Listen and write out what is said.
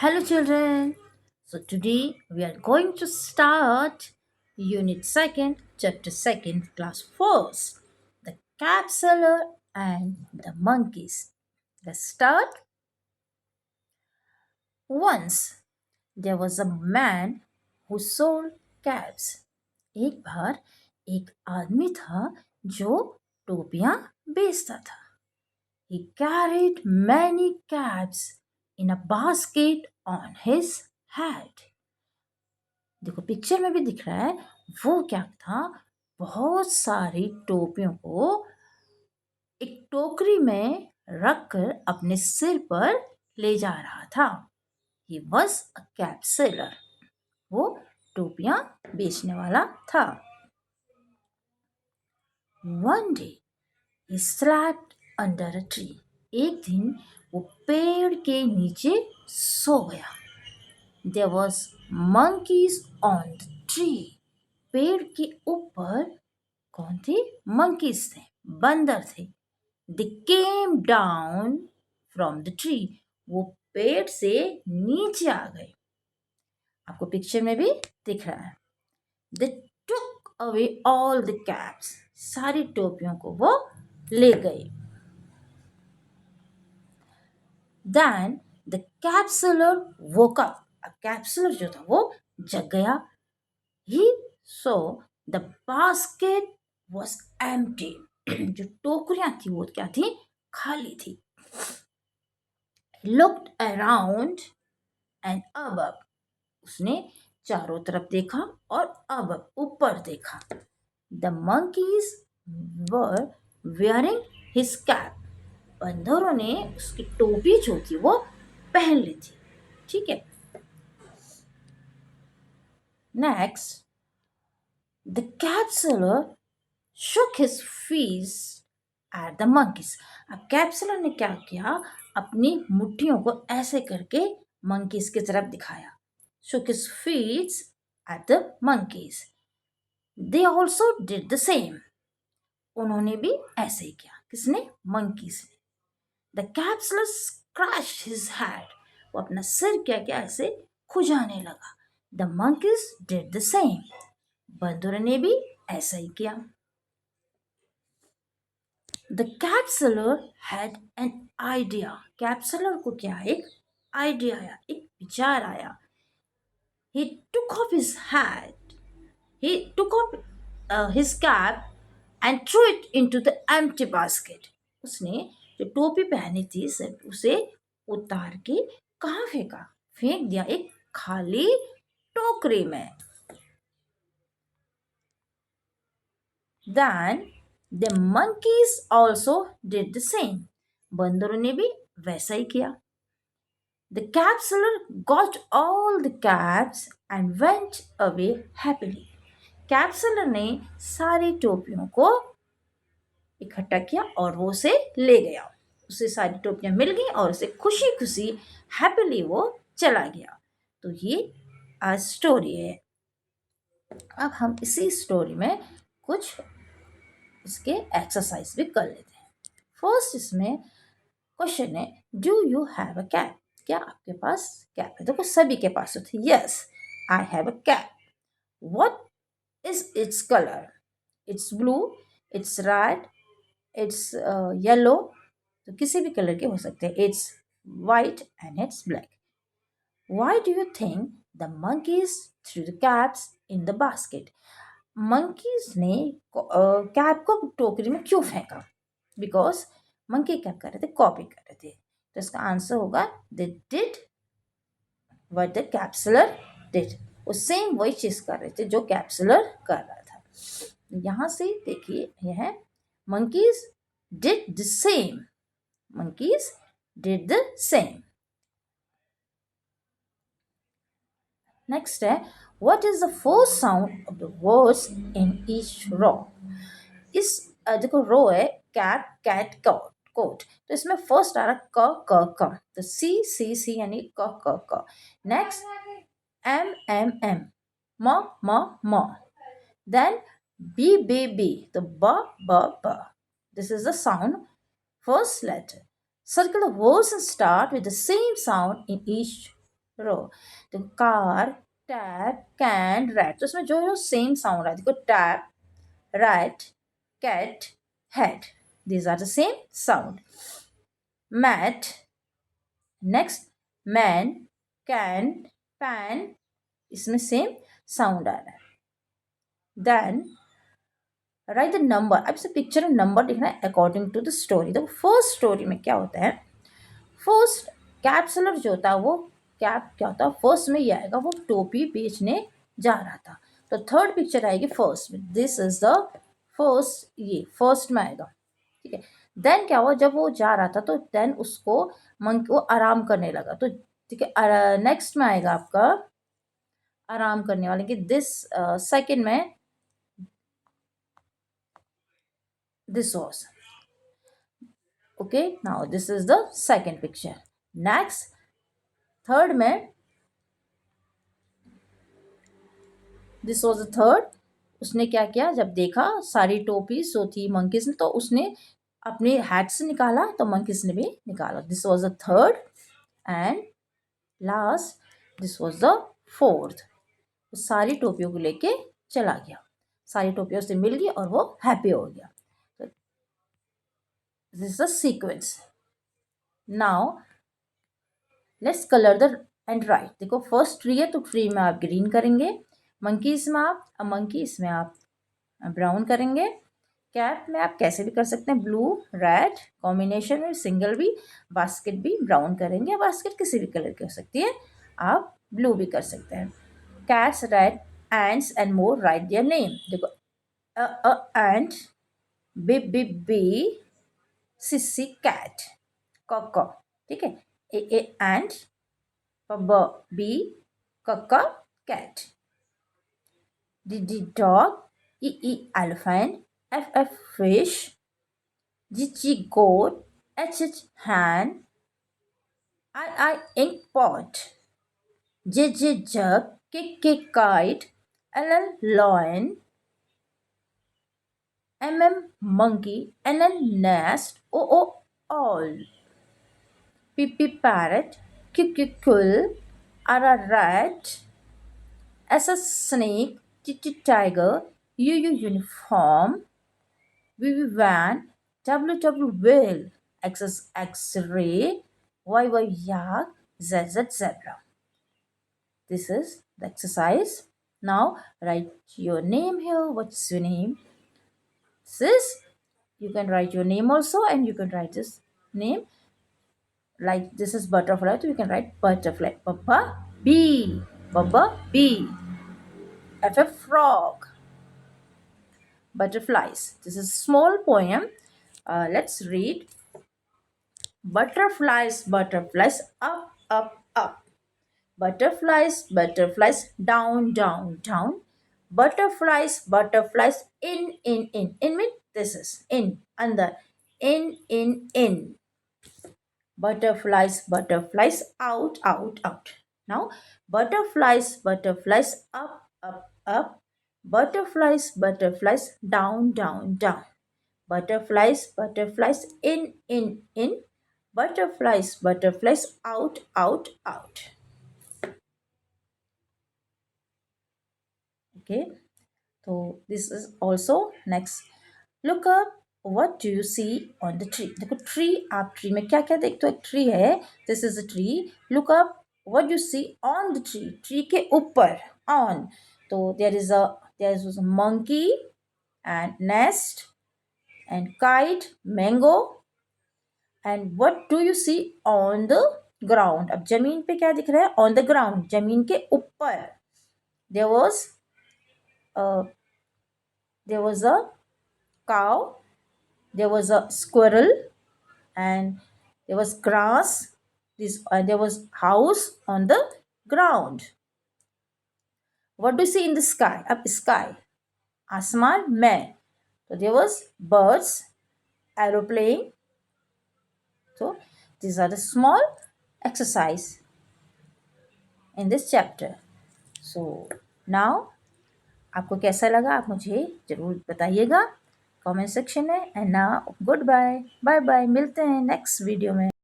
Hello, children. So, today we are going to start Unit 2nd, Chapter 2nd, Class 1st, the Capsular and the Monkeys. Let's start. Once there was a man who sold caps. एक बार एक आदमी था जो टोपियां बेचता था. He carried many caps in a basket on his head. देखो picture में भी दिख रहा है वो क्या था. बहुत सारी टोपियों को एक टोकरी में रखकर अपने सिर पर ले जा रहा था. He was a cap seller. वो टोपियां बेचने वाला था. One day he slept under a tree. एक दिन वो पेड़ के नीचे सो गया. There was monkeys on the tree. पेड़ के ऊपर कौन थे? monkeys थे, बंदर थे. They came down from the tree. वो पेड़ से नीचे आ गए. आपको पिक्चर में भी दिख रहा है. They took away all the caps. सारी टोपियों को वो ले गए. Then the cap seller woke up. अब cap seller जो था वो जग गया. He saw the basket was empty. जो टोकरियां थी वो क्या थी? खाली थी. He looked around and above. उसने चारों तरफ देखा और अब ऊपर देखा. The monkeys were wearing his cap. बंदरों ने उसकी टोपी जो थी वो पहन ली थी. ठीक है. Next, the cap seller shook his fist at the monkeys. अब कैप सेलर ने क्या किया? अपनी मुट्ठियों को ऐसे करके monkeys की तरफ दिखाया. Shook his fist at the monkeys. They also did the same. उन्होंने भी ऐसे ही किया. किसने? monkeys ने. The cap seller scratched his head. वो अपना सिर क्या क्या ऐसे खुजाने लगा. The monkeys did the same. बंदरों ने भी ऐसा ही किया. The cap seller had an idea. Cap seller को क्या एक idea आया, एक विचार आया. He took off his hat. He took off his cap and threw it into the empty basket. उसने जो टोपी पहनी थी सब उसे उतार के कहाँ फेंका? फेंक दिया एक खाली टोकरी में. Then the monkeys also did the same. बंदरों ने भी वैसा ही किया. The cap seller got all the caps and went away happily. Cap seller ने सारी टोपियों को इकट्ठा किया और वो उसे ले गया. उसे सारी टोपियां मिल गई और उसे खुशी खुशी हैप्पीली वो चला गया. तो ये स्टोरी है. अब हम इसी स्टोरी में कुछ इसके एक्सरसाइज भी कर लेते हैं. फर्स्ट इसमें क्वेश्चन है, do you have a cap? क्या आपके पास कैप है? देखो सभी के पास होती है. Yes, I have a cap. What is its color? It's blue, it's red, it's yellow. तो किसी भी कलर के हो सकते हैं. It's white and it's black. Why do you think the monkeys threw the caps in the basket? monkeys ने cap को टोकरी में क्यों फेंका? Because monkey क्या कर रहे थे? कॉपी कर रहे थे. तो इसका आंसर होगा they did what the cap seller did. वो सेम वही चीज कर रहे थे जो कैप्सुलर कर रहा था. यहां से देखिए यह है monkeys did the same. monkeys did the same. Next है, what is the first sound of the words in each row? इस देखो रो है कैट कैट कोट. तो इसमें फर्स्ट आ रहा क क. तो सी सी सी यानी क. Next M. Ma. Then B. The ba. This is the sound, first letter. Circle the words and start with the same sound in each रो। तो कार, टैप, कैन, रैट, तो इसमें जो है सेम साउंड है। देखो tap, rat, cat, head, these are the same sound. Mat, next, man, can, pan, इसमें same sound आ रहा है. Then write the number. अब इसे पिक्चर में नंबर लिखना है अकॉर्डिंग टू द स्टोरी. तो फर्स्ट स्टोरी में क्या होता है, फर्स्ट कैप्सुलर जो होता है वो कैप क्या होता है, फर्स्ट में ये आएगा, वो टोपी बेचने जा रहा था. तो थर्ड पिक्चर आएगी फर्स्ट में. दिस इज द फर्स्ट, ये फर्स्ट में आएगा. ठीक है. देन क्या हुआ, जब वो जा रहा था तो देन उसको मंकी वो आराम करने लगा. तो ठीक है, नेक्स्ट में आएगा आपका आराम करने वाले की. दिस सेकंड में this was. Okay, now this is the second picture. Next, third में this was the third. उसने क्या किया, जब देखा सारी टोपी सो थी मंकीज ने, तो उसने अपने हैट से निकाला, तो मंकीज ने भी निकाला. This was the third. And last this was the fourth. सारी टोपियों को लेके चला गया, सारी टोपियों से मिल गई और वो हैप्पी हो गया. This is the sequence. Now let's colour the end right. देखो फर्स्ट ट्री है तो ट्री में आप ग्रीन करेंगे, मंकीज में आप मंकी इसमें आप ब्राउन करेंगे, कैप में आप कैसे भी कर सकते हैं, ब्लू रेड कॉम्बिनेशन में, सिंगल भी, बास्केट भी ब्राउन करेंगे, बास्केट किसी भी कलर की हो सकती है, आप ब्लू भी कर सकते हैं. Cats, red, ends and more write their name. देखो एंड, बी बी बी, सिसी कैट, कॉ, ठीक है, ए एंड, ब बी, कक्का cat, d dog, e elephant, f fish, g goat, h hand, I ink pot, j jug, k kite, l lion, monkey, n nest, o all, p parrot, q quill, r rat, S snake, T tiger, U uniform, V van, W whale, X X-ray, Y yak, Z zebra. This is the exercise. Now write your name here. What's your name? This you can write your name also, and you can write this name. Like this is butterfly, so you can write butterfly. Papa bee, Baba bee. F frog. Butterflies. This is a small poem. Let's read. Butterflies, butterflies, up, up, up. Butterflies, butterflies, down, down, down. Butterflies, butterflies, in, in, in. In means this is in, under. In, in. Butterflies, butterflies, out, out, out. Now, butterflies, butterflies, up, up, up. Butterflies, butterflies, down, down, down. Butterflies, butterflies, in, in. Butterflies, butterflies, out, out, out. Okay, so this is also next. Look up. What do you see on the tree? देखो tree, आप tree में क्या क्या देखते हो, एक tree है, this is a tree. Look up. What you see on the tree? Tree के ऊपर, on. तो there is a monkey and nest and kite, mango. And what do you see on the ground? अब जमीन पे क्या दिख रहा है? On the ground, जमीन के ऊपर. There was a cow, there was a squirrel, and there was grass. There was house on the ground. What do you see in the sky? Up sky, आसमान में. So there was birds, aeroplane. So these are the small exercise in this chapter. So now आपको कैसा लगा आप मुझे ज़रूर बताइएगा comment section में. And now good bye, bye bye, मिलते हैं नेक्स्ट वीडियो में.